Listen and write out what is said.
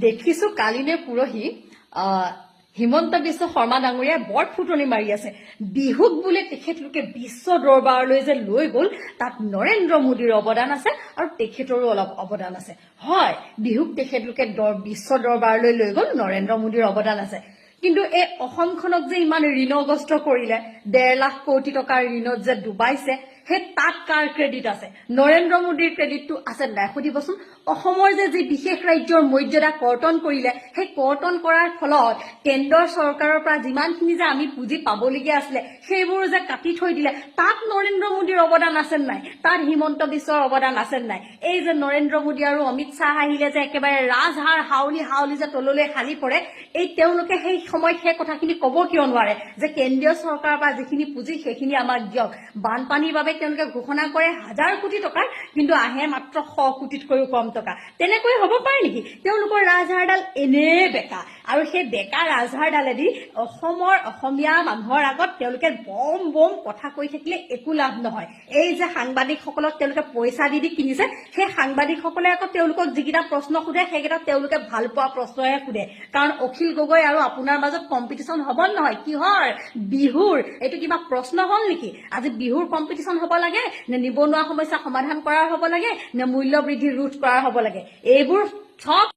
দেখিছো কালি নে পুৰহি হিমন্ত বিশ্ব শৰ্মা ডাঙৰীয়াই বৰ ফুটনি মাৰি আছে বিহুক বোলে তেখেতলোকে বিশ্ব দৰবাৰলৈ যে লৈ গ'ল তাত নৰেন্দ্ৰ মোদীৰ অৱদান আছে আৰু তেখেতৰো অলপ অৱদান আছে হয় বিহুক তেখেতলোকে বিশ্ব দৰবাৰলৈ লৈ গ'ল নৰেন্দ্ৰ মোদীৰ অৱদান আছে কিন্তু এই অসমখনক যে ইমান ঋণগ্ৰস্ত কৰিলে 1.5 লাখ কোটি টকাৰ ঋণত যে ডুবাইছে হে তাত কাৰ ক্ৰেডিট আছে নৰেন্দ্ৰ মোদীৰ ক্ৰেডিটটো আছে নাই সুধিবচোন অসমৰ যে বিশেষ ৰাজ্যৰ মৰ্যাদা কৰ্তন কৰিলে সেই কৰ্তন কৰাৰ ফলত কেন্দ্ৰৰ চৰকাৰৰ পৰা যিমানখিনি যে আমি পুঁজি পাবলগীয়া আছিলে সেইবোৰ যে কাটি থৈ দিলে তাত নৰেন্দ্ৰ মোদীৰ অৱদান আছে নাই তাত হিমন্ত বিশ্বৰ অৱদান আছে নাই এই যে নৰেন্দ্ৰ মোদী আৰু অমিত শাহ আহিলে যে একেবাৰে ৰাজহাৰ হাউলি যে তললৈ হালি পৰে এই তেওঁলোকে সেই সময়ত সেই কথাখিনি ক'ব কিয় নোৱাৰে যে কেন্দ্ৰীয় চৰকাৰৰ পৰা যিখিনি পুঁজি সেইখিনি আমাক দিয়ক বানপানীৰ বাবে তেওঁলোকে ঘোষণা কৰে 1000 কোটি টকা কিন্তু আহে মাত্ৰ 100 কোটিতকৈও কম টকা তেনেকৈ হ'ব পাৰে নেকি তেওঁলোকৰ ৰাজহাৰডাল এনে বেকা আৰু সেই বেকা ৰাজহাৰডালেদি অসমীয়া মানুহৰ আগত তেওঁলোকে বম কথা কৈ থাকিলে একো লাভ নহয় এই যে সাংবাদিকসকলক তেওঁলোকে পইচা দি কিনিছে সেই সাংবাদিকসকলে আকৌ তেওঁলোকক যিকেইটা প্ৰশ্ন সোধে সেইকেইটা তেওঁলোকে ভাল পোৱা প্ৰশ্নহে সোধে কাৰণ অখিল গগৈ আৰু আপোনাৰ মাজত কম্পিটিশন হ'ব নহয় কিহৰ বিহুৰ এইটো কিবা প্ৰশ্ন হ'ল নেকি আজি বিহুৰ কম্পিটিশন হ'ব লাগে নে নিবনুৱা সমস্যা সমাধান কৰাৰ হ'ব লাগে নে মূল্য বৃদ্ধি ৰোধ কৰাৰ হ'ব লাগে এইবোৰ সব